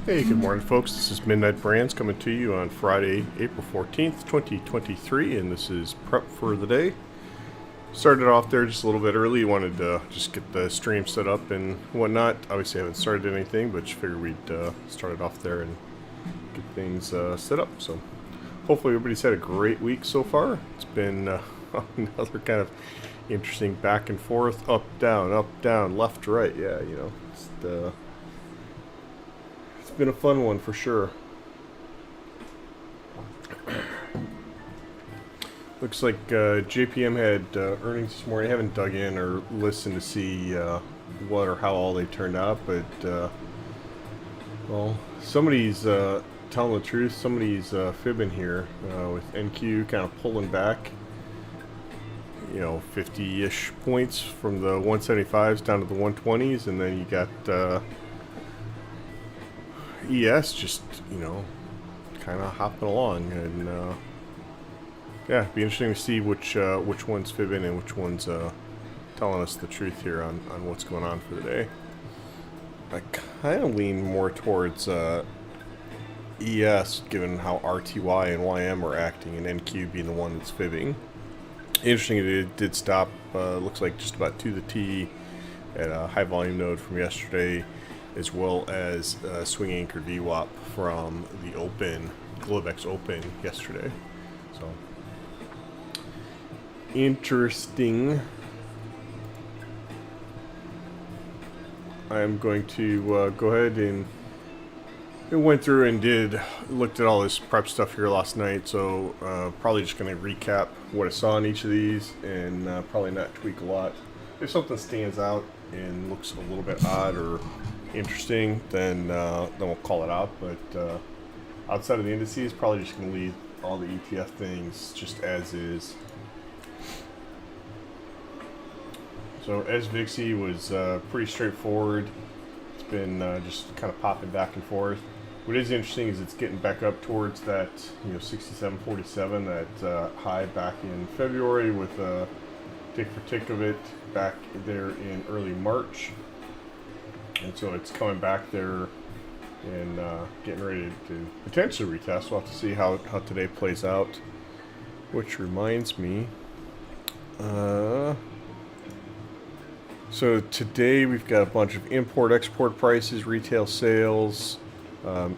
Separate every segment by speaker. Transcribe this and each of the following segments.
Speaker 1: Hey, good morning, folks. This is Midnight Brands coming to you on Friday, April 14th, 2023, and this is prep for the day. Started off there just a little bit early. Wanted to just get the stream set up and whatnot. Obviously, I haven't started anything, but just figured we'd start it off there and get things set up. So, hopefully, everybody's had a great week so far. It's been another kind of interesting back and forth, up, down, left, right. Yeah, it's been a fun one for sure. Looks like JPM had earnings this morning. I haven't dug in or listened to see what or how all they turned out, but well, somebody's telling the truth. Somebody's fibbing here with NQ kind of pulling back, 50-ish points from the 175s down to the 120s, and then you got ES just, kind of hopping along, and yeah, it'd be interesting to see which one's fibbing and which one's telling us the truth here on what's going on for the day. I kind of lean more towards ES, given how RTY and YM are acting, and NQ being the one that's fibbing. Interesting, it did stop, looks like just about to the T at a high volume node from yesterday, as well as swing anchored VWAP from the Open, Globex Open yesterday. So, interesting. I'm going to go ahead and went through and looked at all this prep stuff here last night, so probably just going to recap what I saw in each of these and probably not tweak a lot. If something stands out and looks a little bit odd or interesting, then we'll call it out. But outside of the indices, probably just going to leave all the ETF things just as is. So SVXY was pretty straightforward. It's been just kind of popping back and forth. What is interesting is it's getting back up towards that 67.47, that high back in February, with a tick for tick of it back there in early March. And so it's coming back there and getting ready to potentially retest. We'll have to see how today plays out. Which reminds me, so today we've got a bunch of import-export prices, retail sales,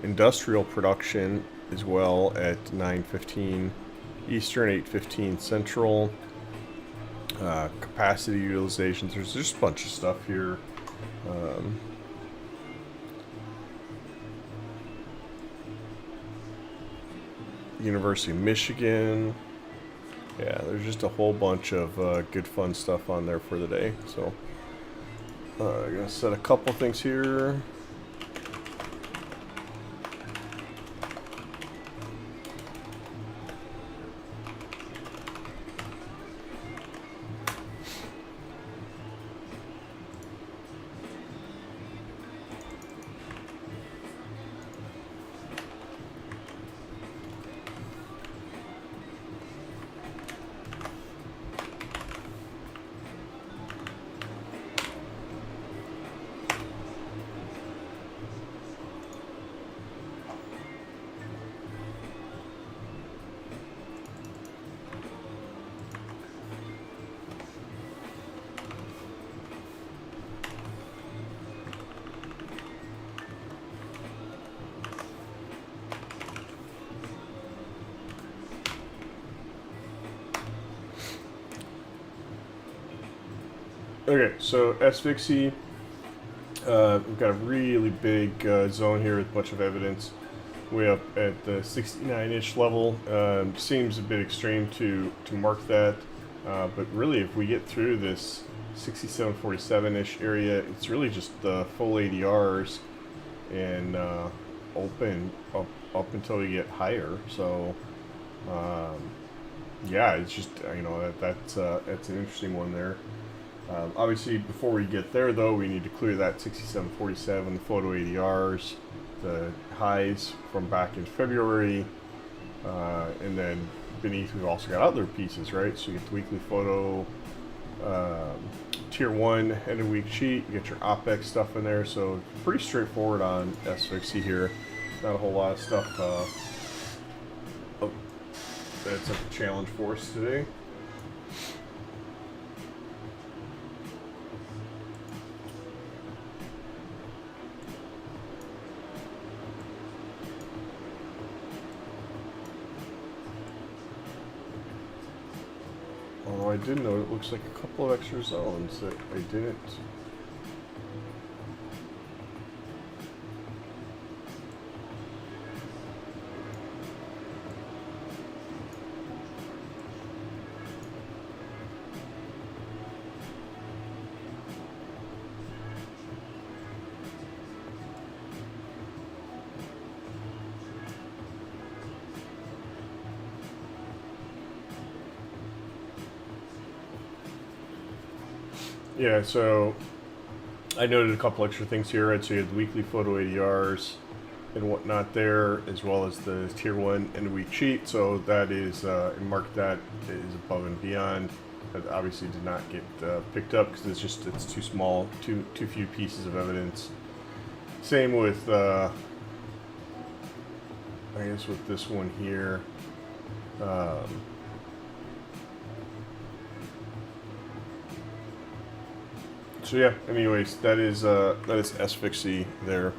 Speaker 1: industrial production as well at 9:15 Eastern, 8:15 Central. Capacity utilizations. There's just a bunch of stuff here. University of Michigan. Yeah, there's just a whole bunch of good fun stuff on there for the day. So I'm gonna set a couple things here. Okay, so SVXY, we've got a really big zone here with a bunch of evidence way up at the 69-ish level. Seems a bit extreme to mark that, but really if we get through this 67.47-ish area, it's really just the full ADRs and open up until we get higher. So yeah, it's just that's an interesting one there. Obviously, before we get there, though, we need to clear that 67.47, the photo ADRs, the highs from back in February, and then beneath we've also got other pieces, right? So you get the weekly photo, Tier 1 end of week sheet. You get your OPEX stuff in there, so pretty straightforward on SVXY here. Not a whole lot of stuff that's a challenge for us today. Although I did know it looks like a couple of extra zones that I didn't. Yeah, so I noted a couple extra things here, right? So you had the weekly photo ADRs and whatnot there, as well as the tier 1 end of week sheet. So that is, marked that is above and beyond. That obviously did not get picked up because it's too small, too few pieces of evidence. Same with, I guess with this one here. So yeah, anyways, that is SVXY there.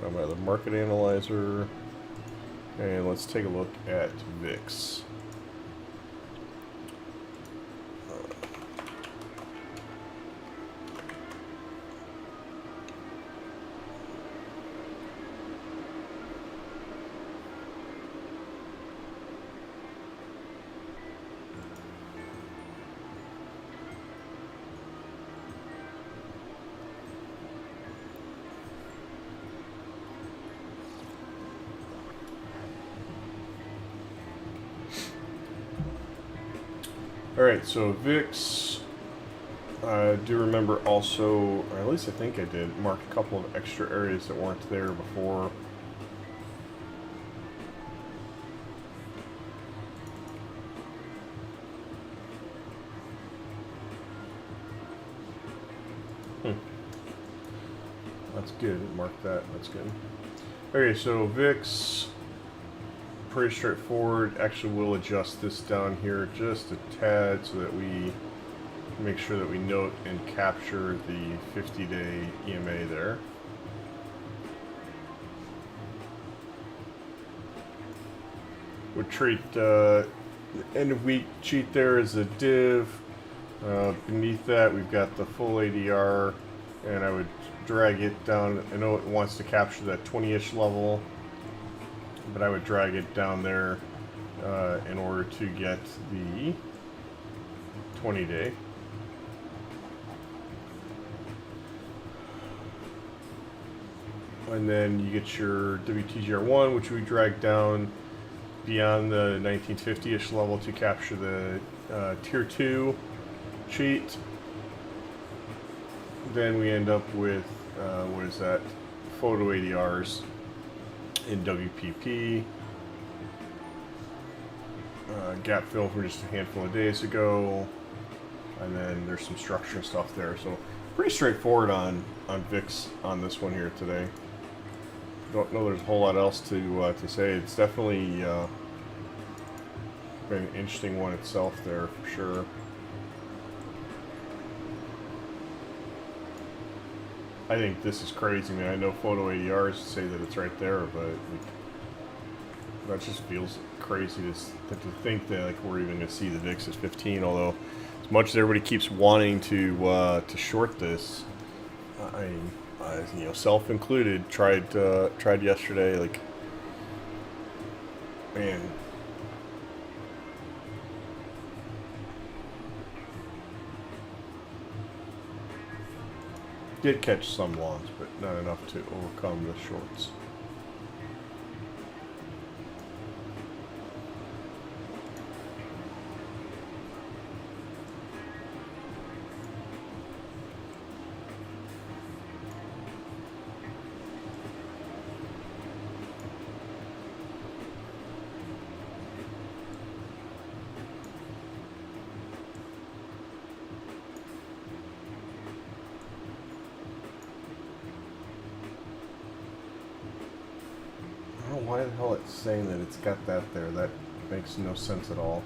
Speaker 1: I'm at the market analyzer, and let's take a look at VIX. Alright, so VIX, I do remember also, or at least I think I did, mark a couple of extra areas that weren't there before. That's good, mark that, that's good. Okay, so VIX, pretty straightforward. Actually, we'll adjust this down here just a tad so that we make sure that we note and capture the 50-day EMA there. We'll treat the end of week sheet there as a div. Beneath that, we've got the full ADR, and I would drag it down. I know it wants to capture that 20-ish level, but I would drag it down there in order to get the 20-day. And then you get your WTGR1, which we drag down beyond the 1950-ish level to capture the tier 2 sheet. Then we end up with, what is that, photo ADRs in WPP, gap fill from just a handful of days ago, and then there's some structure stuff there. So pretty straightforward on VIX on this one here today. Don't know there's a whole lot else to say. It's definitely been an interesting one itself there for sure. I think this is crazy, man. I know photo ADRs say that it's right there, but that just feels crazy to think that like we're even going to see the VIX at 15. Although, as much as everybody keeps wanting to short this, I you know, self included, tried yesterday. Like, man. Did catch some longs, but not enough to overcome the shorts. the hell it's saying that it's got that there? That makes no sense at all.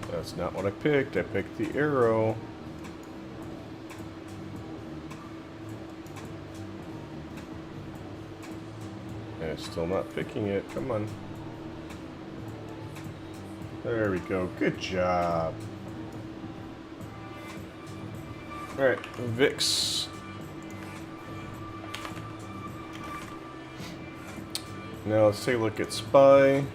Speaker 1: That's not what I picked. I picked the arrow. And it's still not picking it. Come on. There we go. Good job. Alright, VIX. Now let's take a look at SPY.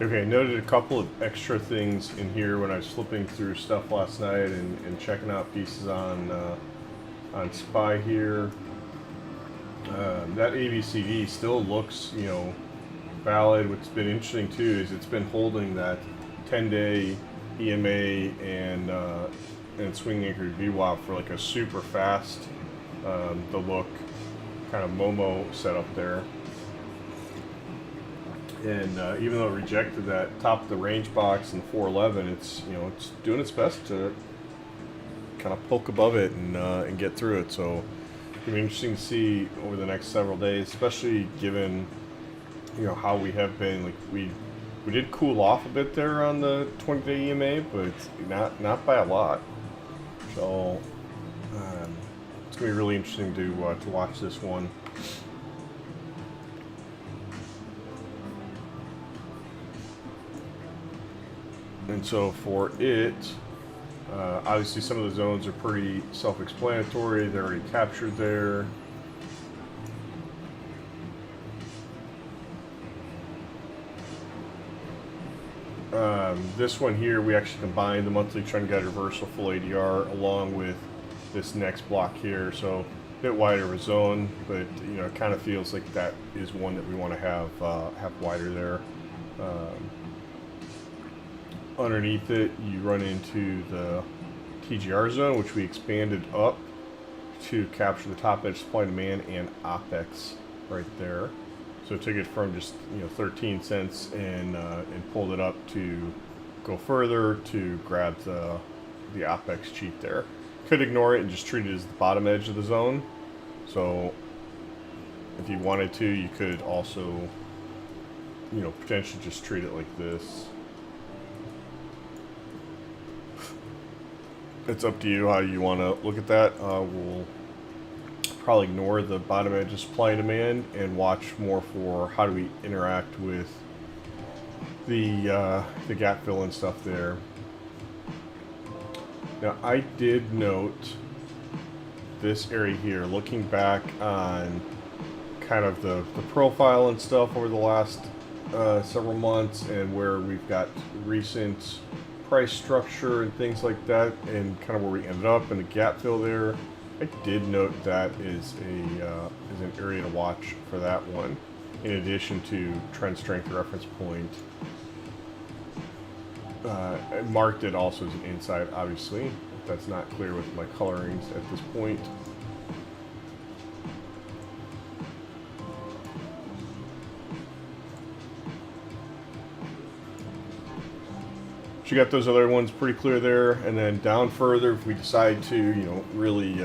Speaker 1: Okay, noted a couple of extra things in here when I was flipping through stuff last night and checking out pieces on SPY here. That ABCD still looks, you know, valid. What's been interesting too is it's been holding that 10-day EMA and swing anchored VWAP for like a super fast, the look kind of Momo setup there. And even though it rejected that top of the range box in 411, it's, you know, it's doing its best to kind of poke above it and get through it. So it'll be interesting to see over the next several days, especially given, you know, how we have been. Like we did cool off a bit there on the 20-day EMA, but it's not by a lot. So it's gonna be really interesting to watch this one. And so for it, obviously some of the zones are pretty self-explanatory. They're already captured there. This one here, we actually combined the monthly trend guide reversal full ADR along with this next block here. So a bit wider of a zone, but you know, it kind of feels like that is one that we want to have wider there. Underneath it, you run into the TGR zone, which we expanded up to capture the top edge supply and demand and OPEX right there. So it took it from just, you know, 13 cents and pulled it up to go further to grab the OPEX cheat there. Could ignore it and just treat it as the bottom edge of the zone. So if you wanted to, you could also, you know, potentially just treat it like this. It's up to you how you want to look at that. We'll probably ignore the bottom edge of supply and demand and watch more for how do we interact with the gap fill and stuff there. Now I did note this area here, looking back on kind of the profile and stuff over the last several months, and where we've got recent price structure and things like that, and kind of where we ended up in the gap fill there. I did note that is an area to watch for that one, in addition to trend strength reference point. I marked it also as an inside, obviously. That's not clear with my colorings at this point. You got those other ones pretty clear there, and then down further, if we decide to, you know, really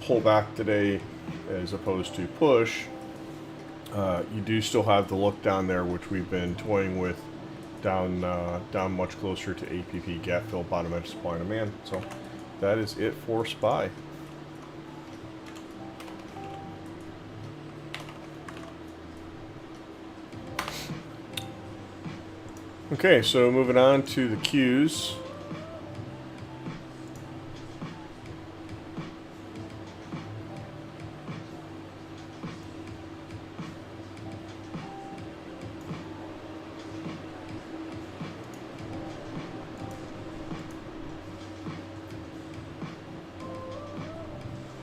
Speaker 1: pull back today as opposed to push, you do still have the look down there, which we've been toying with, down much closer to APP gap fill, bottom edge supply and demand. So that is it for SPY. Okay, so moving on to the Qs.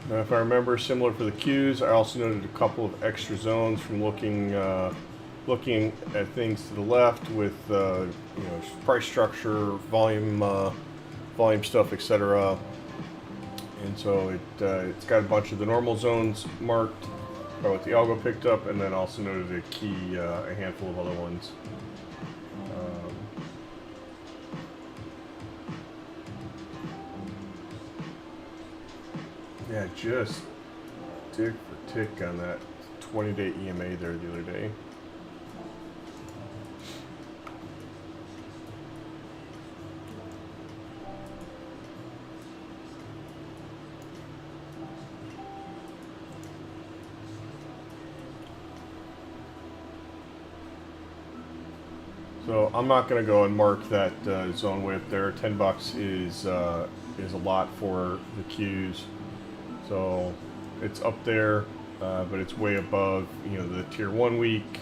Speaker 1: Now, if I remember, similar for the Qs, I also noted a couple of extra zones from looking at things to the left with you know, price structure, volume stuff, etc. And so it's got a bunch of the normal zones marked by what the algo picked up, and then also noted a handful of other ones. Yeah, just tick for tick on that 20-day EMA there the other day. So I'm not going to go and mark that zone way up there. $10 is a lot for the Qs. So it's up there, but it's way above, you know, the tier 1 week,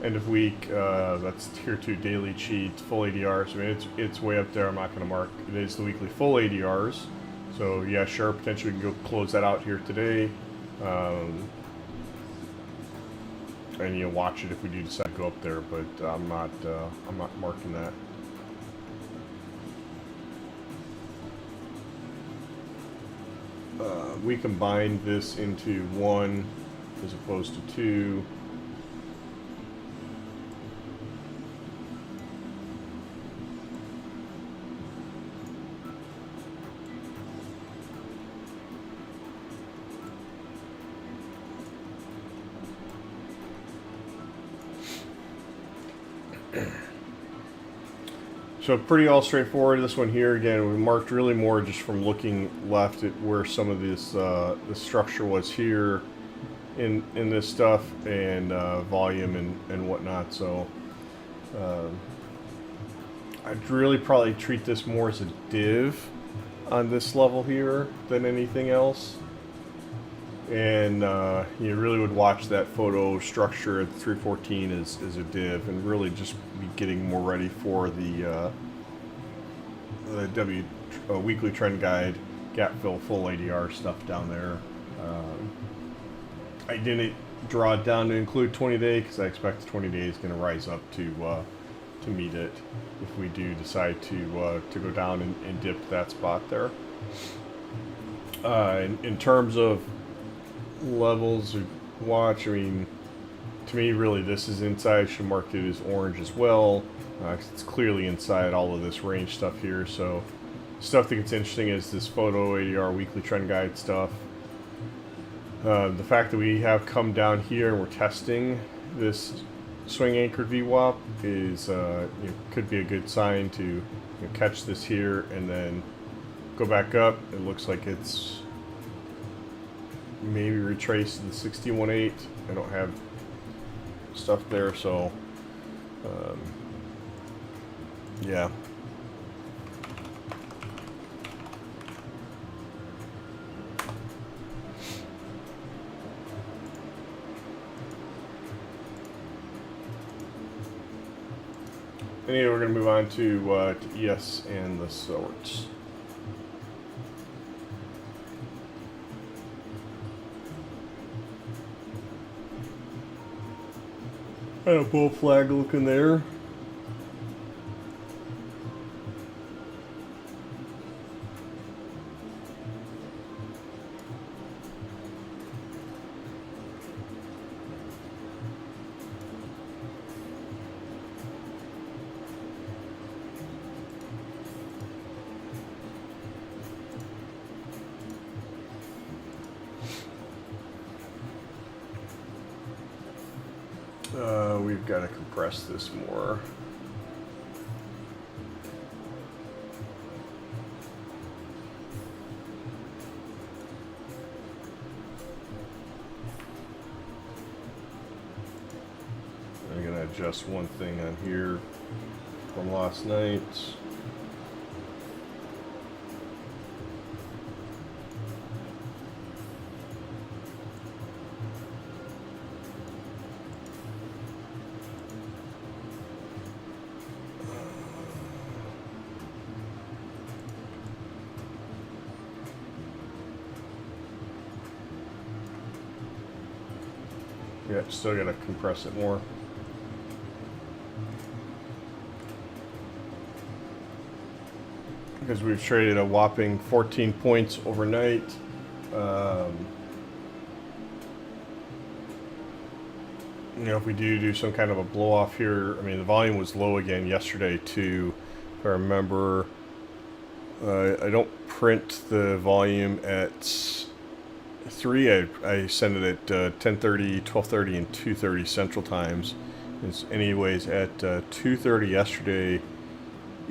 Speaker 1: end of week. That's tier 2 daily cheat, full ADRs. I mean, it's way up there. I'm not going to mark. It is the weekly full ADRs. So yeah, sure, potentially we can go close that out here today. And you know, watch it if we do decide to go up there, but I'm not marking that. We combined this into one as opposed to two. So pretty all straightforward. This one here, again, we marked really more just from looking left at where some of this the structure was here in this stuff, and volume and whatnot. So I'd really probably treat this more as a div on this level here than anything else. And you really would watch that photo structure at 314 as a div, and really just be getting more ready for the weekly trend guide, gap fill, full ADR stuff down there. I didn't draw it down to include 20-day because I expect the 20-day is going to rise up to meet it if we do decide to go down and dip to that spot there. In terms of levels of watch, I mean, to me, really, this is inside. I should mark it as orange as well. It's clearly inside all of this range stuff here. So, stuff that gets interesting is this photo ADR weekly trend guide stuff. The fact that we have come down here and we're testing this swing anchored VWAP is could be a good sign to catch this here and then go back up. It looks like it's maybe retraced to the 61.8. I don't have stuff there, so yeah. Anyway, we're going to move on to ES and the sorts. Got a bull flag looking there. We've got to compress this more. I'm going to adjust one thing on here from last night. Yeah, still gotta compress it more. Because we've traded a whopping 14 points overnight. You know, if we do some kind of a blow off here, I mean, the volume was low again yesterday too, if I remember. I don't print the volume at 3. I send it at 10:30, 12:30, and 2:30 Central Times. Anyways, at 2:30 yesterday,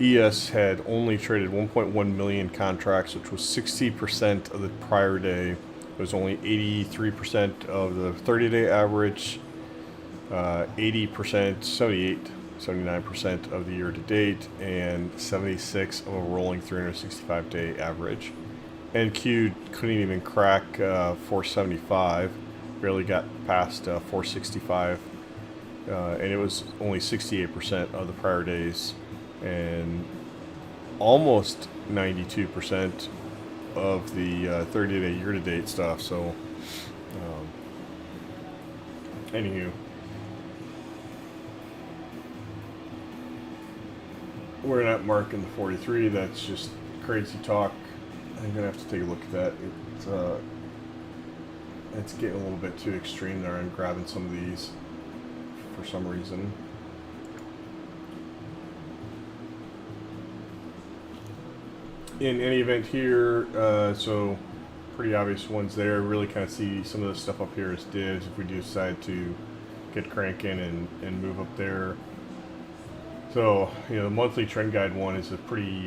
Speaker 1: ES had only traded 1.1 million contracts, which was 60% of the prior day. It was only 83% of the 30-day average, 80%, 78, 79% of the year-to-date, and 76 of a rolling 365-day average. NQ couldn't even crack 475, barely got past 465, and it was only 68% of the prior days, and almost 92% of the 30-day year-to-date stuff. So, anywho, we're not marking the 43. That's just crazy talk. I'm gonna have to take a look at that. It's getting a little bit too extreme there. I'm grabbing some of these for some reason. In any event here, so pretty obvious ones there. Really kind of see some of the stuff up here as divs if we do decide to get cranking and move up there. So, you know, the monthly trend guide one is a pretty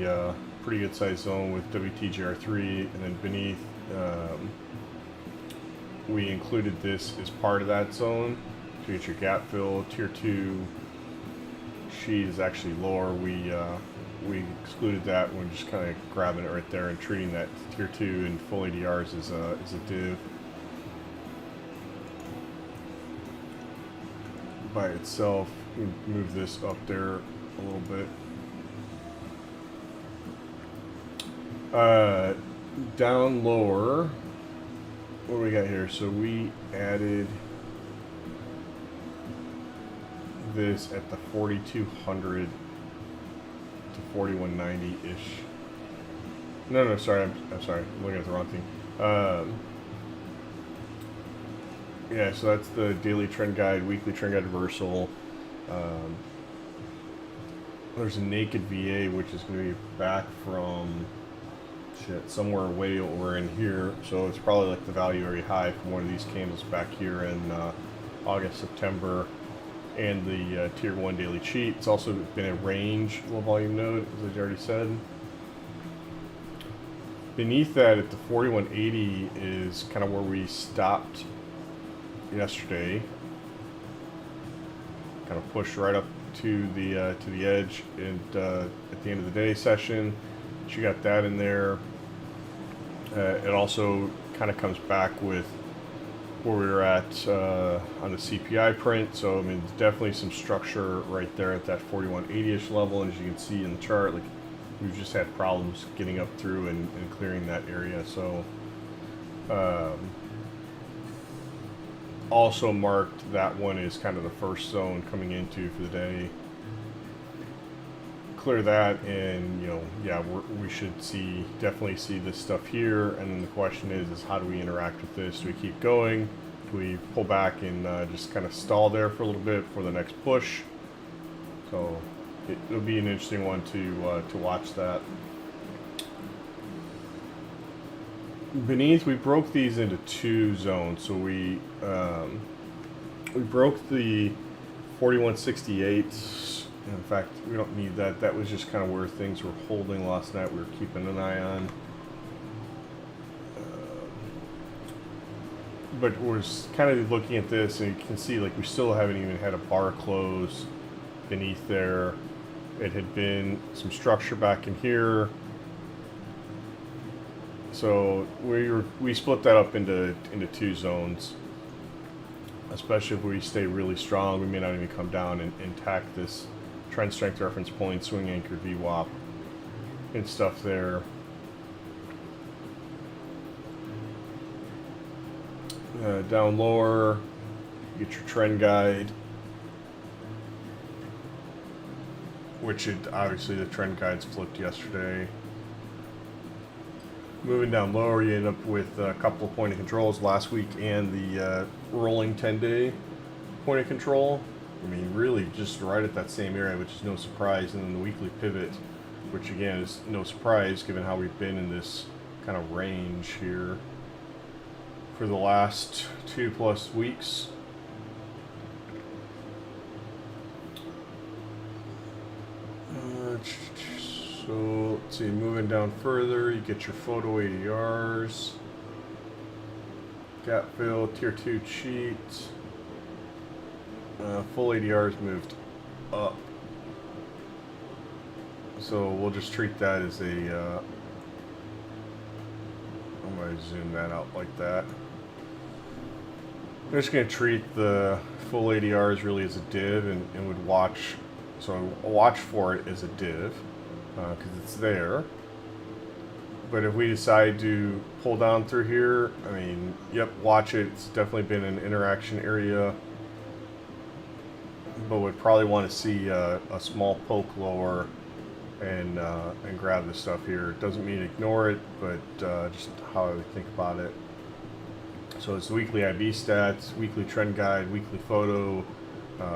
Speaker 1: good size zone with WTGR3, and then beneath we included this as part of that zone to get your gap fill. Tier 2 sheet is actually lower. We excluded that. We're just kind of grabbing it right there and treating that tier 2 and full ADRs as a div by itself. We move this up there a little bit. Down lower, what do we got here? So we added this at the 4200 to 4190 ish. No, sorry, I'm sorry, I'm looking at the wrong thing. Yeah, so that's the daily trend guide, weekly trend guide reversal. There's a naked VA, which is going to be back from somewhere way over in here, so it's probably like the value area high from one of these candles back here in August, September, and the tier 1 daily cheat. It's also been a range low volume node, as I already said. Beneath that at the 4180 is kind of where we stopped yesterday. Kind of pushed right up to the edge, and at the end of the day session, you got that in there. It also kind of comes back with where we were at on the CPI print. So I mean, definitely some structure right there at that 4180-ish level. And as you can see in the chart, like we've just had problems getting up through and clearing that area. So also marked that one is kind of the first zone coming into for the day. Clear that, and you know, yeah, we should definitely see this stuff here. And then the question is how do we interact with this? Do we keep going? Do we pull back and just kind of stall there for a little bit for the next push? So it'll be an interesting one to watch that. Beneath, we broke these into two zones. So we broke the 4168. In fact, we don't need that. That was just kind of where things were holding last night. We were keeping an eye on. But we're kind of looking at this, and you can see like we still haven't even had a bar close beneath there. It had been some structure back in here. So we split that up into two zones. Especially if we stay really strong, we may not even come down and tack this trend strength reference point, swing anchored VWAP, and stuff there. Down lower, you get your trend guide, which obviously the trend guides flipped yesterday. Moving down lower, you end up with a couple of point of controls last week and the rolling 10-day point of control. I mean, really just right at that same area, which is no surprise. And then the weekly pivot, which again is no surprise given how we've been in this kind of range here for the last 2+ weeks. So let's see, moving down further, you get your photo ADRs, gap fill, tier 2 cheat, full ADRs moved up. So we'll just treat that as a, I'm going to zoom that out like that. I'm just going to treat the full ADRs really as a div and would watch, so I'll watch for it as a div. Because it's there. But if we decide to pull down through here, I mean, yep, watch it. It's definitely been an interaction area. But would probably want to see a small poke lower and grab this stuff here. It doesn't mean ignore it, but just how I would think about it. So it's the weekly IB stats, weekly trend guide, weekly photo,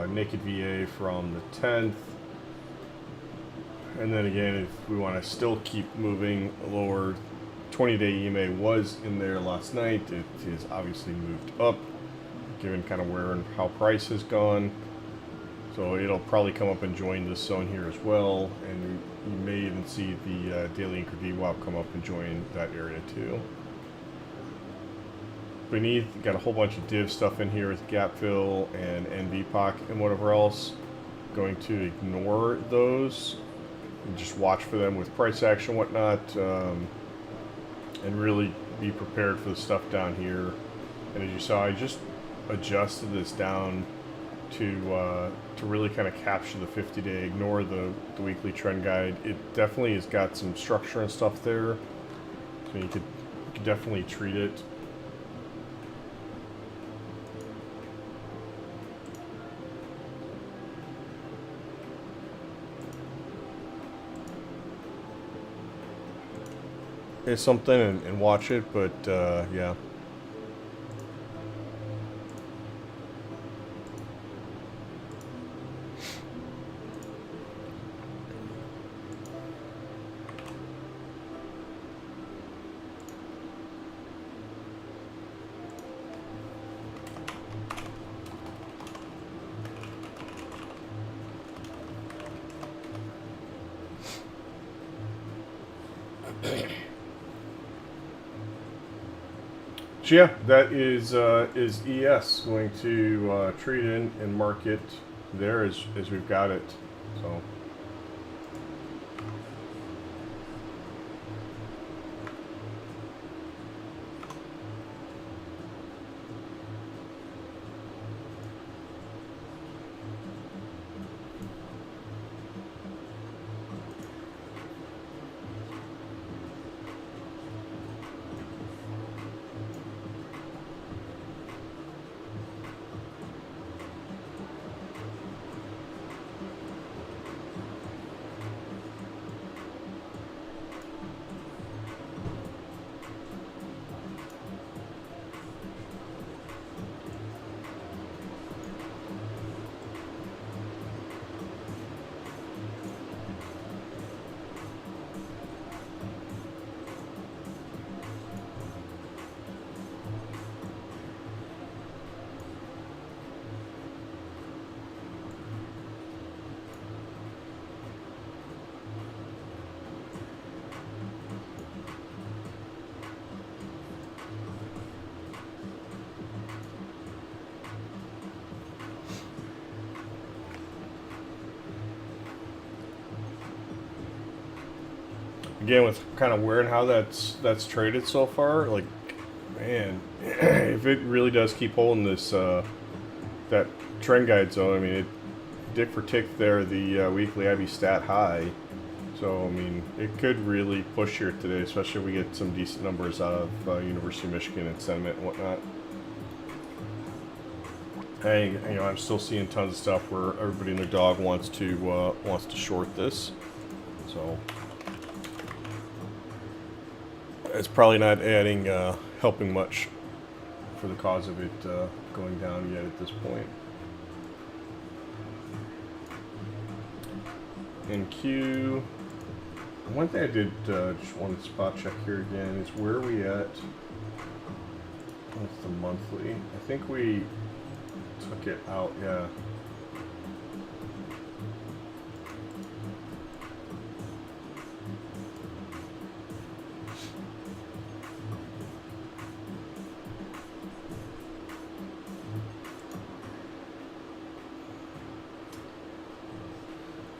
Speaker 1: naked VA from the 10th. And then again, if we want to still keep moving lower, 20-day EMA was in there last night. It is obviously moved up, given kind of where and how price has gone. So it'll probably come up and join this zone here as well. And you may even see the daily anchor VWAP come up and join that area too. Beneath, got a whole bunch of div stuff in here with gap fill and NVPOC and whatever else. Going to ignore those. And just watch for them with price action, whatnot, and really be prepared for the stuff down here. And as you saw, I just adjusted this down to really kind of capture the 50-day. Ignore the weekly trend guide. It definitely has got some structure and stuff there, so you could definitely treat it. It's something and watch it, but yeah. So yeah, that is ES going to treat in and mark it there as we've got it. So again, with kind of where and how that's traded so far, like, man, if it really does keep holding this that trend guide zone, I mean, it dick for tick there, the weekly IB stat high. So, I mean, it could really push here today, especially if we get some decent numbers out of University of Michigan and sentiment and whatnot. Hey, you know, I'm still seeing tons of stuff where everybody and their dog wants to short this. So, it's probably not adding, helping much for the cause of it going down yet at this point. NQ. One thing I did just want to spot check here again is where are we at? What's the monthly? I think we took it out, yeah.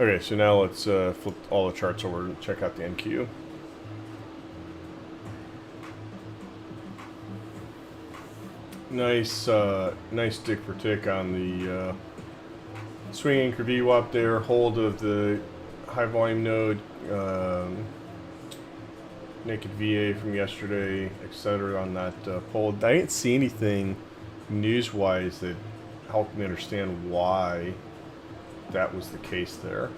Speaker 1: Okay, so now let's flip all the charts over and check out the NQ. Nice, nice tick for tick on the swing anchor VWAP there. Hold of the high volume node, naked VA from yesterday, etc. on that poll. I didn't see anything news-wise that helped me understand why that was the case there.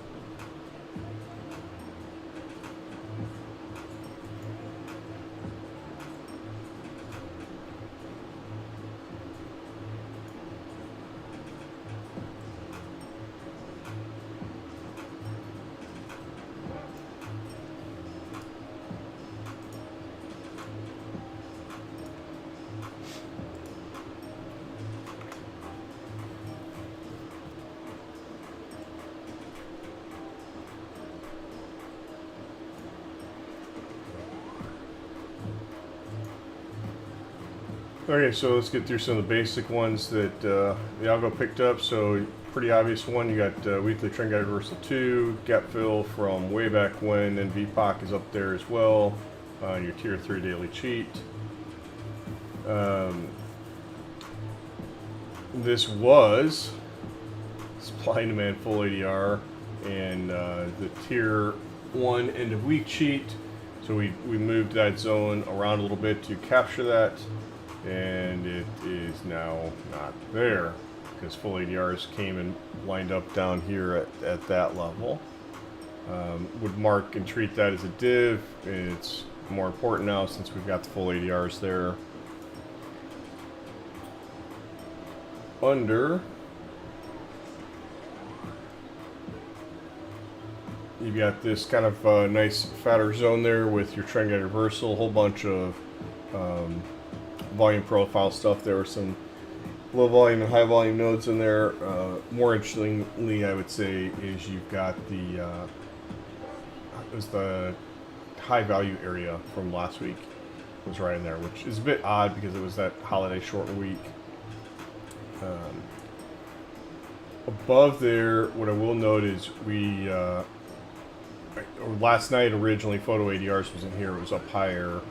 Speaker 1: Okay, so let's get through some of the basic ones that the algo picked up. So pretty obvious one, you got weekly trend guide reversal 2, gap fill from way back when, and VPOC is up there as well on your tier 3 daily cheat. This was supply and demand full ADR and the tier 1 end of week cheat. So we moved that zone around a little bit to capture that. And it is now not there because full ADRs came and lined up down here at that level. Would mark and treat that as a div. It's more important now since we've got the full ADRs there. Under, you've got this kind of nice fatter zone there with your trend guide reversal, a whole bunch of volume profile stuff. There were some low volume and high volume nodes in there. More interestingly, I would say, is you've got the it was the high value area from last week. It was right in there, which is a bit odd because it was that holiday short week. Above there, what I will note is we last night originally photo ADRs wasn't here; it was up higher.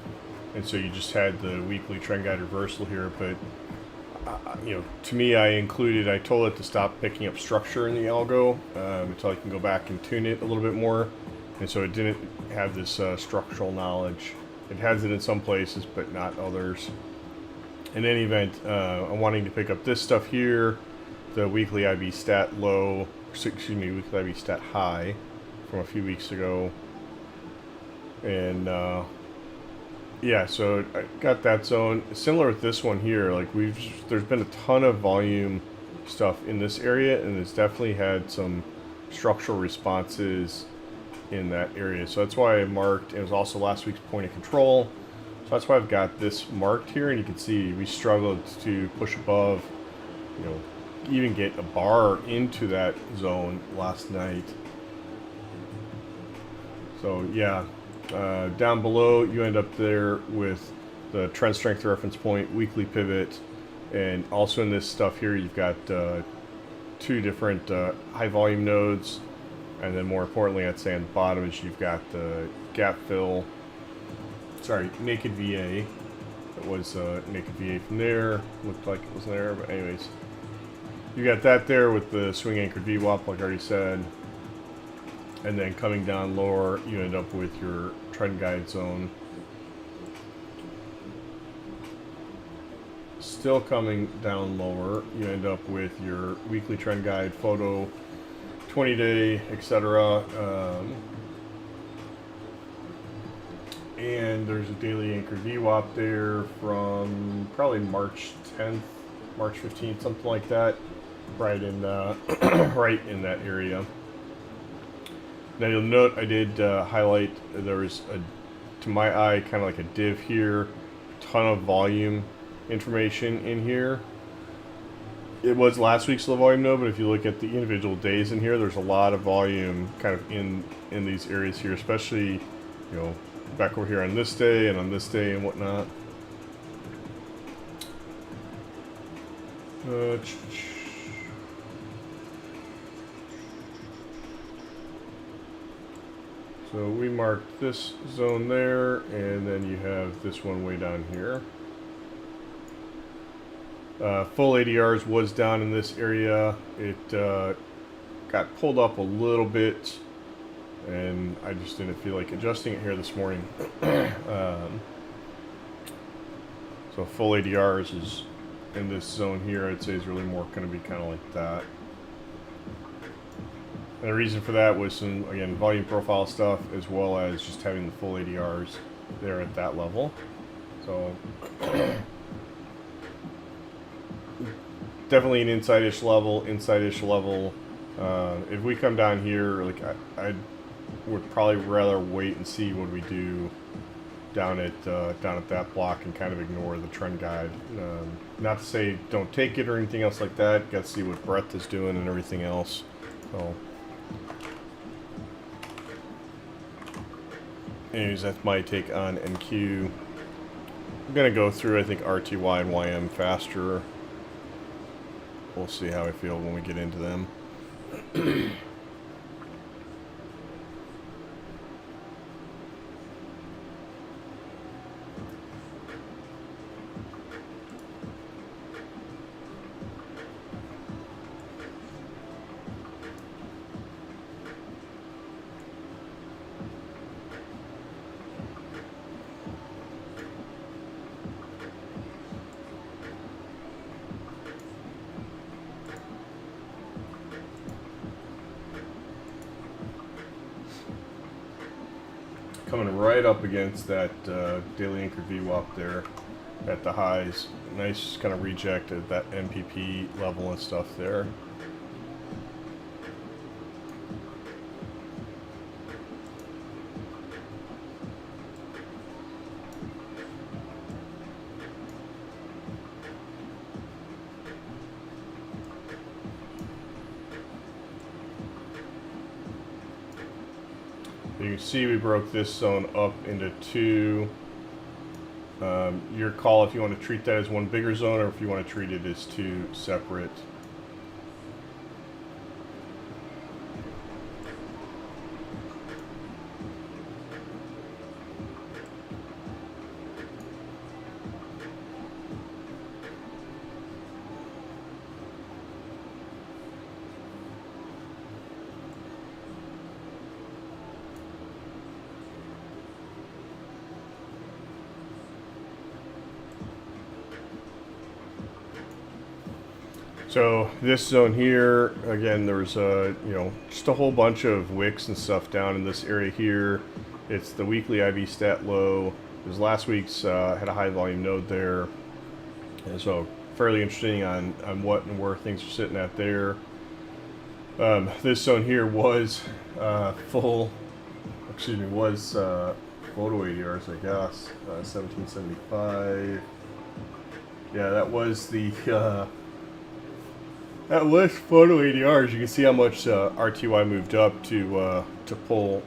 Speaker 1: And so you just had the weekly trend guide reversal here, but you know, to me, I told it to stop picking up structure in the algo until I can go back and tune it a little bit more. And so it didn't have this structural knowledge. It has it in some places, but not others. In any event, I'm wanting to pick up this stuff here, the weekly IB stat low, excuse me, weekly IB stat high from a few weeks ago. And yeah, so I got that zone. Similar with this one here, like there's been a ton of volume stuff in this area, and it's definitely had some structural responses in that area. So that's why I marked, it was also last week's point of control. So that's why I've got this marked here, and you can see we struggled to push above, you know, even get a bar into that zone last night. So yeah. Down below, you end up there with the trend strength reference point, weekly pivot, and also in this stuff here, you've got two different high volume nodes, and then more importantly, I'd say on the bottom is you've got the gap fill. Sorry, naked VA. It was naked VA from there. Looked like it was there, but anyways. You got that there with the swing anchored VWAP, like I already said. And then coming down lower, you end up with your trend guide zone. Still coming down lower, you end up with your weekly trend guide, photo, 20-day, etc. And there's a daily anchor VWAP there from probably March 10th, March 15th, something like that, right in right in that area. Now you'll note I did highlight there's to my eye, kind of like a div here, ton of volume information in here. It was last week's low volume node, but if you look at the individual days in here, there's a lot of volume kind of in these areas here, especially, you know, back over here on this day and on this day and whatnot. So we marked this zone there, and then you have this one way down here. Full ADRs was down in this area. It got pulled up a little bit, and I just didn't feel like adjusting it here this morning. So full ADRs is in this zone here. I'd say is really more going to be kind of like that. And the reason for that was some, again, volume profile stuff, as well as just having the full ADRs there at that level. So definitely an inside-ish level. If we come down here, like I would probably rather wait and see what we do down at that block and kind of ignore the trend guide. Not to say don't take it or anything else like that. Got to see what breadth is doing and everything else. So, anyways, that's my take on NQ. I'm gonna go through, I think, RTY and YM faster. We'll see how I feel when we get into them. Coming right up against that daily anchor VWAP there at the highs. Nice kind of reject at that MPP level and stuff there. You can see we broke this zone up into two. Your call if you want to treat that as one bigger zone or if you want to treat it as two separate. So this zone here, again, there's just a whole bunch of wicks and stuff down in this area here. It's the weekly IV stat low. Because last week's had a high volume node there, and so fairly interesting on what and where things are sitting at there. This zone here was photo ADRs, I guess, 1775. Yeah, that was the. That was photo ADRs. You can see how much RTY moved up to pull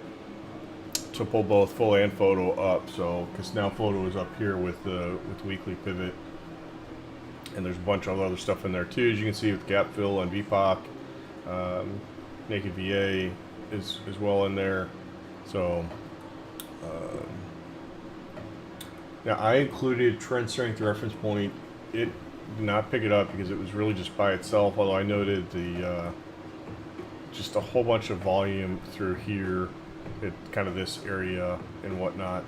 Speaker 1: both full and photo up. So because now photo is up here with weekly pivot, and there's a bunch of other stuff in there too. As you can see with gap fill and VPOC, naked VA is well in there. So Now I included trend strength reference point. It did not pick it up because it was really just by itself, although I noted the just a whole bunch of volume through here at kind of this area and whatnot.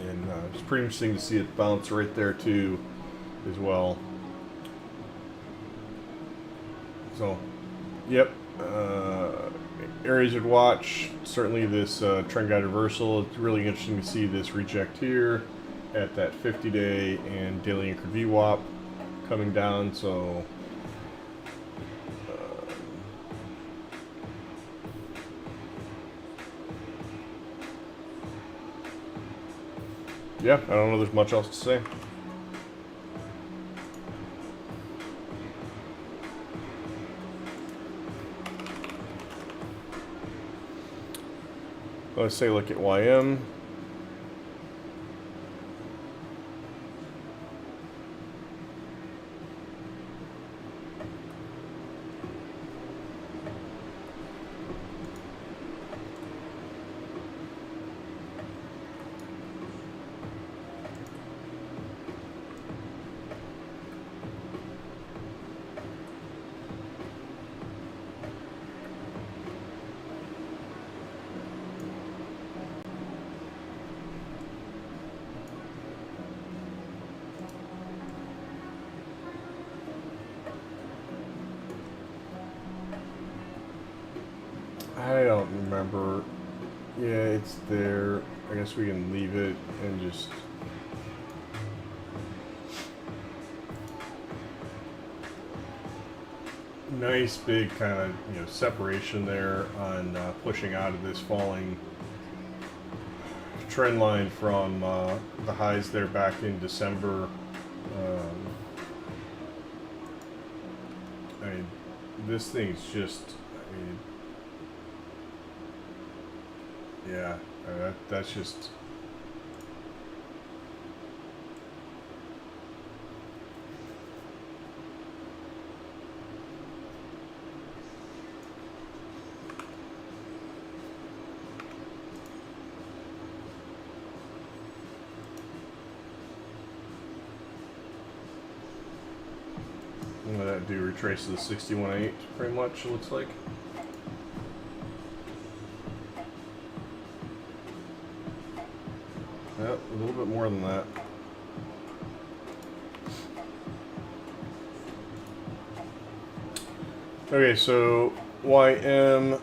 Speaker 1: And it's pretty interesting to see it bounce right there too as well. So, yep, areas you'd watch, certainly this trend guide reversal. It's really interesting to see this reject here at that 50-day and daily anchored VWAP coming down. So yeah, I don't know there's much else to say. Let's say look at YM. I don't remember. Yeah, it's there. I guess we can leave it and just... Nice big kind of separation there on pushing out of this falling trend line from the highs there back in December. I mean, this thing's just... yeah, that's just... What that do? Retrace to the 61.8 pretty much, it looks like. Yep, a little bit more than that. Okay, so YM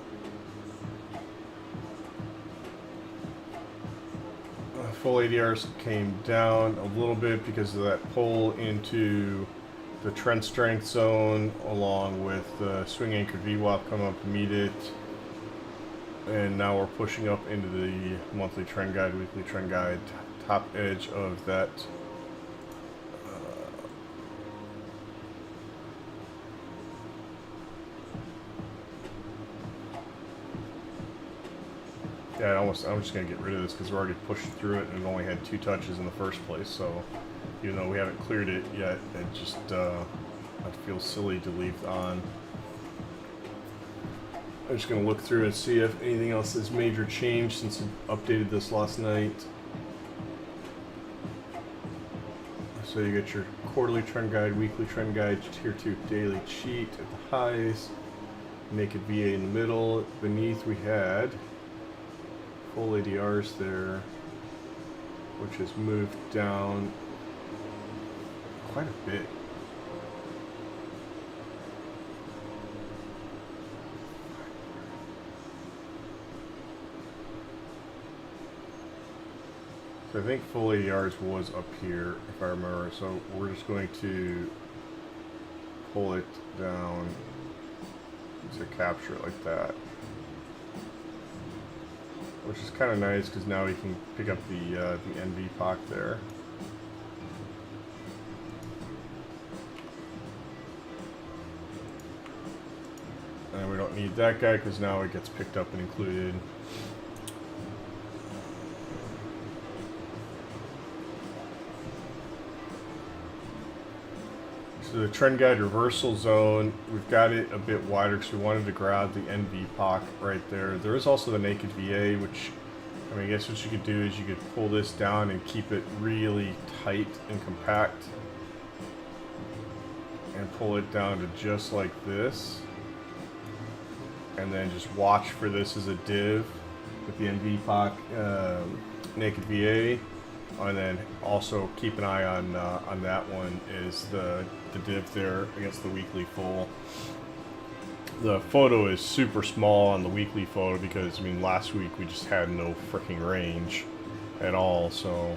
Speaker 1: full ADRs came down a little bit because of that pull into the trend strength zone, along with the swing anchored VWAP come up to meet it. And now we're pushing up into the monthly trend guide, weekly trend guide, top edge of that yeah, I'm just going to get rid of this because we're already pushed through it and it only had 2 touches in the first place. So even though we haven't cleared it yet, it just I feel silly to leave on. I'm just going to look through and see if anything else has major changed since I updated this last night. So you get your quarterly trend guide, weekly trend guide, tier 2 daily cheat at the highs, naked VA in the middle. Beneath we had full ADRs there, which has moved down quite a bit. So I think full ADRs was up here, if I remember. So we're just going to pull it down to capture it like that, which is kind of nice because now we can pick up the NV POC there. And we don't need that guy because now it gets picked up and included. So the trend guide reversal zone, we've got it a bit wider because we wanted to grab the NV POC right there. There is also the naked VA, which I mean, I guess what you could do is you could pull this down and keep it really tight and compact. And pull it down to just like this. And then just watch for this as a div with the NVPOC naked VA. And then also keep an eye on that one is the div there against the weekly full. The photo is super small on the weekly photo because, I mean, last week we just had no freaking range at all, so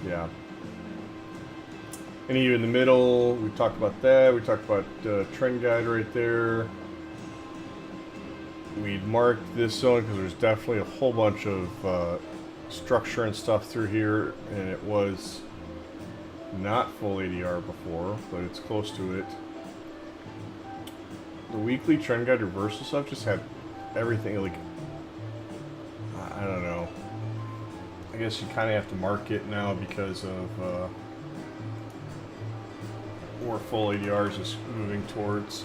Speaker 1: yeah. And here in the middle, we talked about that. We talked about trend guide right there. We marked this zone because there's definitely a whole bunch of structure and stuff through here, and it was not full ADR before, but it's close to it. The weekly trend guide reversal stuff just had everything, like, I don't know. I guess you kind of have to mark it now because of where full ADRs is moving towards.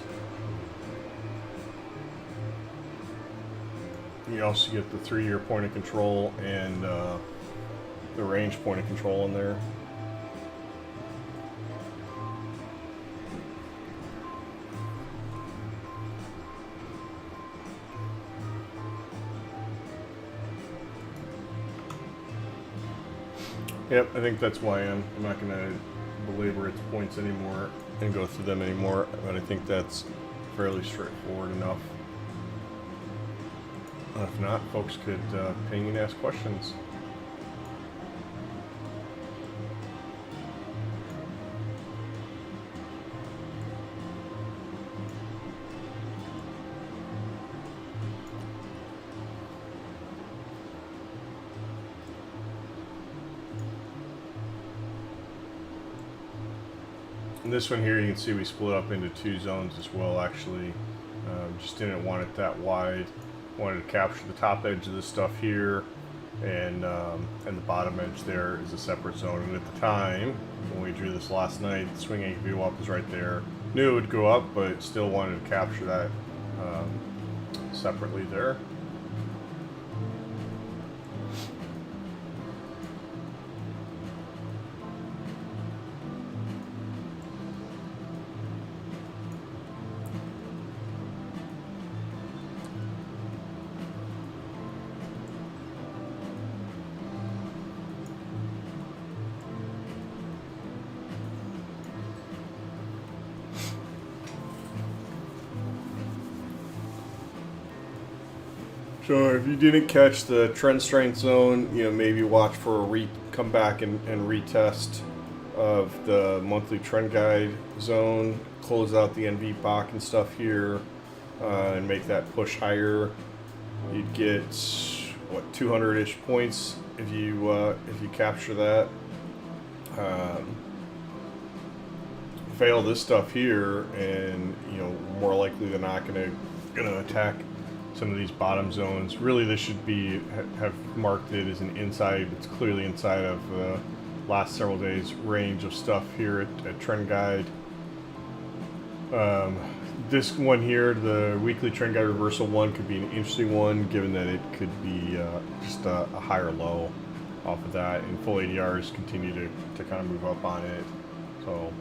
Speaker 1: You also get the 3-year point of control and the range point of control in there. Yep, I think that's why I'm not going to belabor its points anymore and go through them anymore, but I think that's fairly straightforward enough. If not, folks could ping and ask questions. And this one here, you can see we split up into 2 zones as well, actually. Just didn't want it that wide. Wanted to capture the top edge of this stuff here, and the bottom edge there is a separate zone. And at the time, when we drew this last night, the swing anchor view up was right there. Knew it would go up, but still wanted to capture that separately there. So if you didn't catch the trend strength zone, you know, maybe watch for a come back and retest of the monthly trend guide zone, close out the NVPOC and stuff here, and make that push higher. You'd get what, 200-ish points if you capture that. Fail this stuff here, and you know, more likely than not gonna attack some of these bottom zones. Really, this should be have marked it as an inside. It's clearly inside of the last several days range of stuff here at trend guide. This one here, the weekly trend guide reversal one, could be an interesting one, given that it could be just a higher low off of that, and full ADRs continue to kind of move up on it. So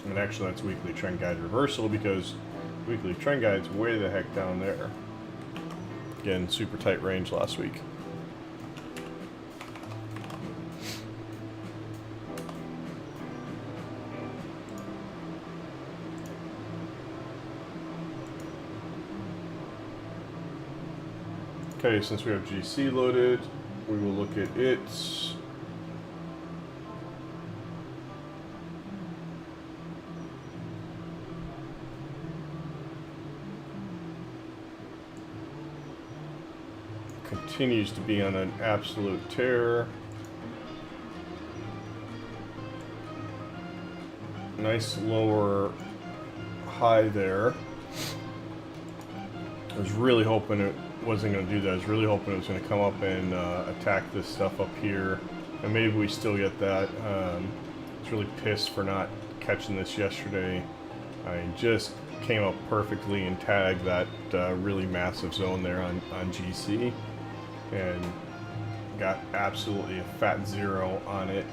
Speaker 1: and actually that's weekly trend guide reversal, because weekly trend guide's way the heck down there. Again, super tight range last week. Okay, since we have GC loaded, we will look at it. Continues to be on an absolute tear. Nice lower high there. I was really hoping it wasn't going to do that. I was really hoping it was going to come up and attack this stuff up here, and maybe we still get that. It's was really pissed for not catching this yesterday. I just came up perfectly and tagged that really massive zone there on GC, and got absolutely a fat zero on it.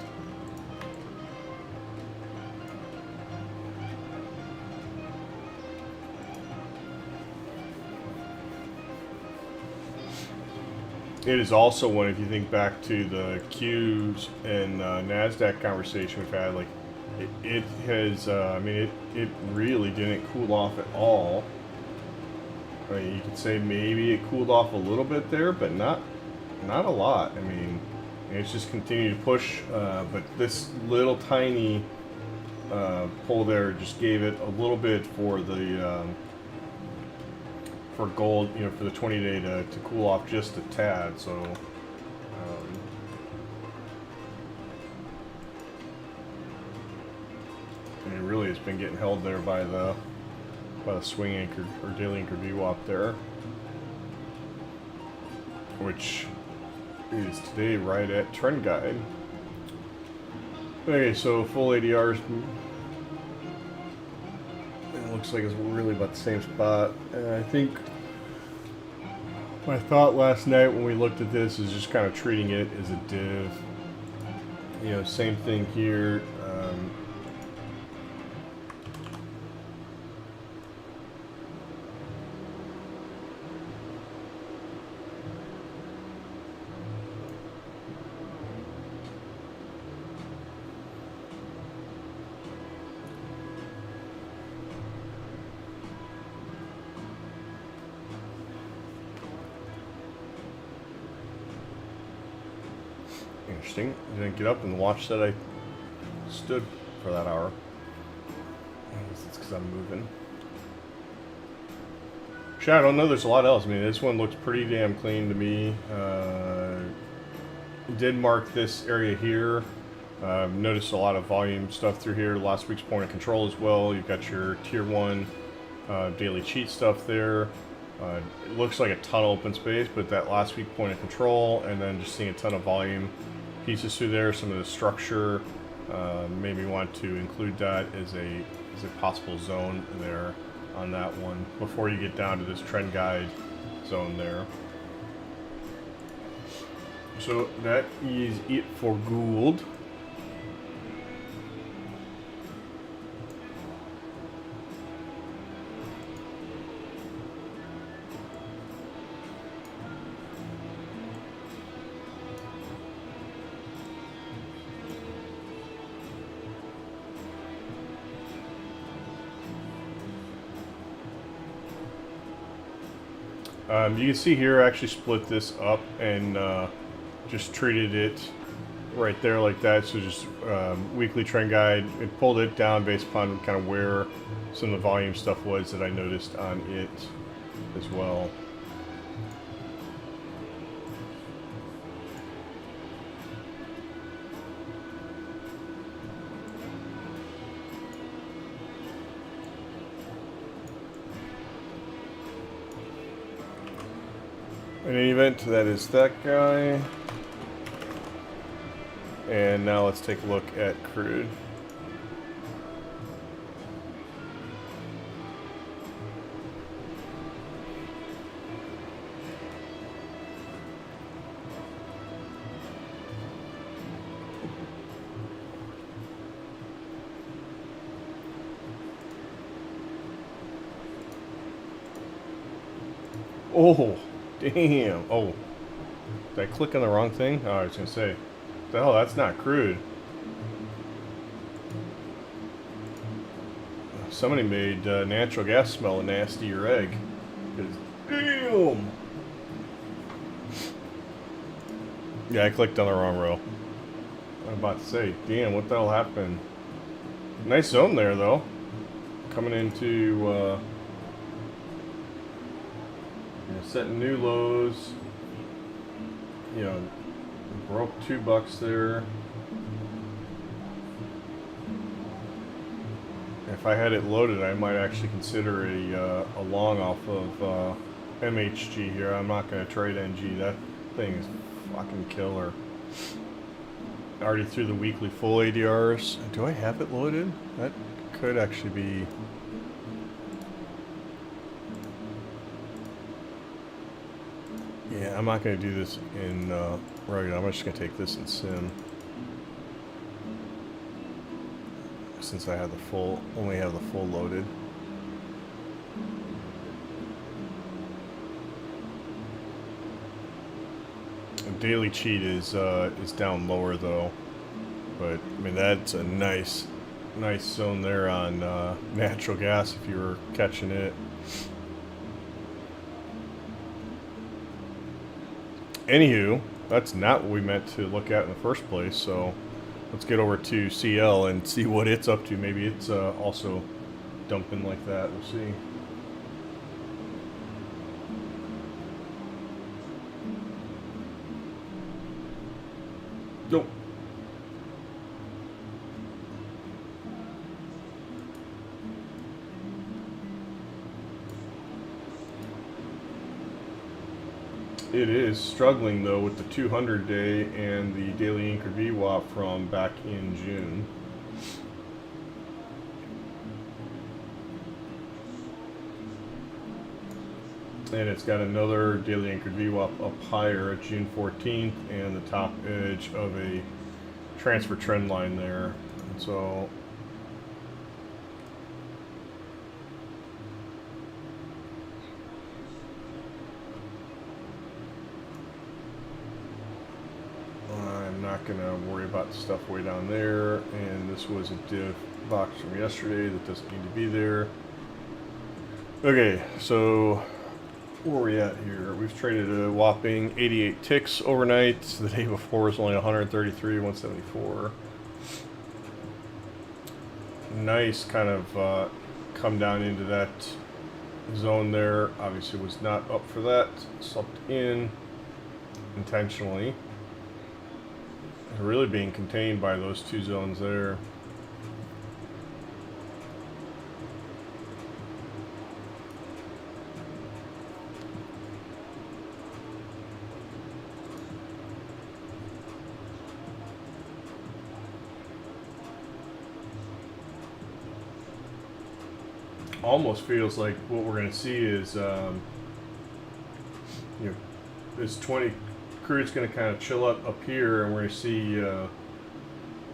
Speaker 1: It is also one, if you think back to the Qs and NASDAQ conversation we've had, like it has, I mean, it really didn't cool off at all. I mean, you could say maybe it cooled off a little bit there, but not a lot. I mean, it's just continued to push, but this little tiny pull there just gave it a little bit for the for gold, you know, for the 20-day to cool off just a tad. So it really has been getting held there by the swing anchor or daily anchor VWAP there, which is today right at trend guide. Okay, so full ADRs. It looks like it's really about the same spot. And I think my thought last night when we looked at this is just kind of treating it as a div. You know, same thing here. Interesting. I didn't get up and watch that I stood for that hour. I guess it's because I'm moving. Actually, I don't know. There's a lot else. I mean, this one looks pretty damn clean to me. Did mark this area here. Noticed a lot of volume stuff through here. Last week's point of control as well. You've got your tier 1 daily cheat stuff there. It looks like a ton of open space, but that last week point of control, and then just seeing a ton of volume pieces through there. Some of the structure made me want to include that as a possible zone there on that one before you get down to this trend guide zone there. So that is it for gold. You can see here I actually split this up and just treated it right there like that. So just weekly trend guide, it pulled it down based upon kind of where some of the volume stuff was that I noticed on it as well. In any event, that is that guy. And now let's take a look at crude. Oh, damn. Oh, did I click on the wrong thing? Oh, I was going to say, what the hell, that's not crude. Somebody made natural gas smell a nastier egg. 'Cause, damn! Yeah, I clicked on the wrong row. I'm about to say, damn, what the hell happened? Nice zone there, though. Coming into, setting new lows. You know, broke $2 there. If I had it loaded, I might actually consider a long off of MHG here. I'm not going to trade NG. That thing is fucking killer. already through the weekly full ADRs. Do I have it loaded? That could actually be. Yeah, I'm not going to do this in regular. I'm just going to take this in sim. Since I have the full, only have the full loaded. The daily cheat is down lower though, but I mean that's a nice zone there on natural gas if you were catching it. Anywho, that's not what we meant to look at in the first place, so let's get over to CL and see what it's up to. Maybe it's also dumping like that. We'll see. Nope. It is struggling though with the 200 day and the daily anchored VWAP from back in June. And it's got another daily anchored VWAP up higher at June 14th and the top edge of a transfer trend line there. And so I'm not going to worry about the stuff way down there. And this was a div box from yesterday that doesn't need to be there. Okay, so where are we at here? We've traded a whopping 88 ticks overnight. The day before was only 133, 174. Nice kind of come down into that zone there. Obviously was not up for that. Slept in intentionally. Really being contained by those two zones there. Almost feels like what we're going to see is, this 20 crude's going to kind of chill up here, and we're going to see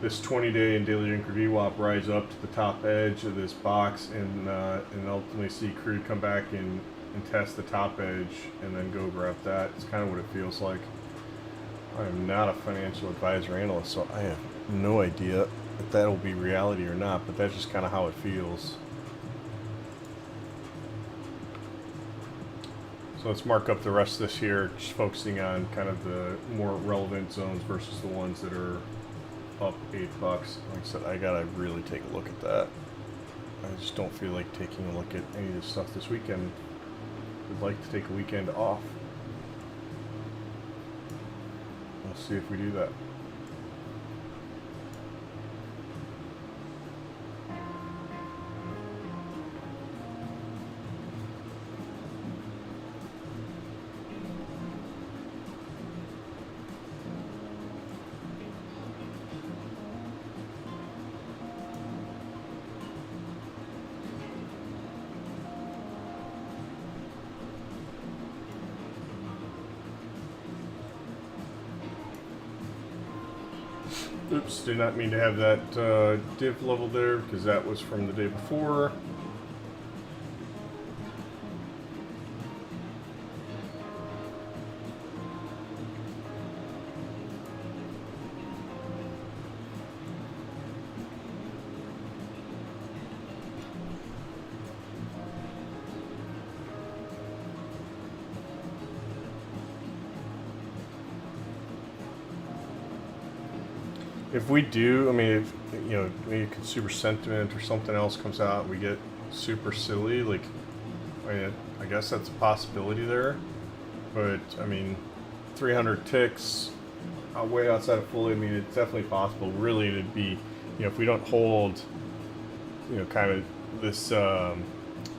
Speaker 1: this 20-day and daily anchored VWAP rise up to the top edge of this box, and ultimately see crude come back and test the top edge, and then go grab that. It's kind of what it feels like. I am not a financial advisor analyst, so I have no idea if that'll be reality or not, but that's just kind of how it feels. So let's mark up the rest of this here, just focusing on kind of the more relevant zones versus the ones that are up $8. Like I said, I gotta really take a look at that. I just don't feel like taking a look at any of this stuff this weekend. I'd like to take a weekend off. We'll see if we do that. Oops, did not mean to have that div level there because that was from the day before. If we do, I mean, if, maybe consumer sentiment or something else comes out, we get super silly. Like, I guess that's a possibility there. But I mean, 300 ticks, way outside of fully. I mean, it's definitely possible. Really, it'd be, if we don't hold, kind of this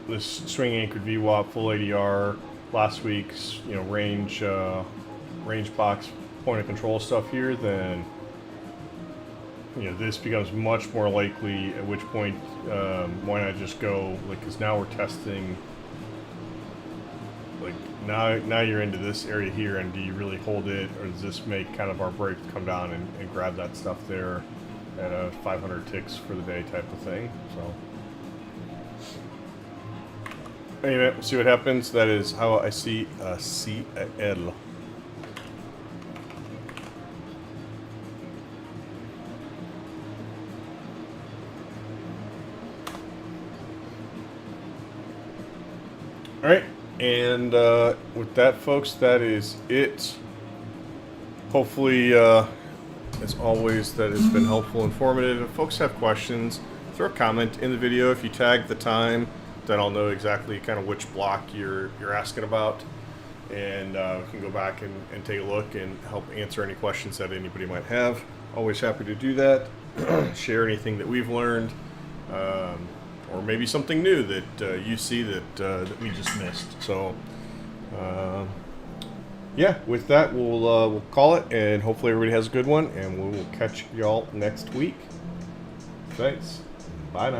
Speaker 1: this swing anchored VWAP full ADR last week's, range box point of control stuff here, then you know, this becomes much more likely, at which point, why not just go, like, because now we're testing, like, now you're into this area here, and do you really hold it, or does this make kind of our brake come down and grab that stuff there at a 500 ticks for the day type of thing, so. Anyway, we'll see what happens. That is how I see CL. All right, and with that, folks, that is it. Hopefully, as always, that has been helpful, informative. If folks have questions, throw a comment in the video. If you tag the time, then I'll know exactly kind of which block you're asking about, and we can go back and take a look and help answer any questions that anybody might have. Always happy to do that. Share anything that we've learned. Or maybe something new that you see that we just missed. So, yeah, with that, we'll call it, and hopefully everybody has a good one, and we will catch y'all next week. Thanks. Bye now.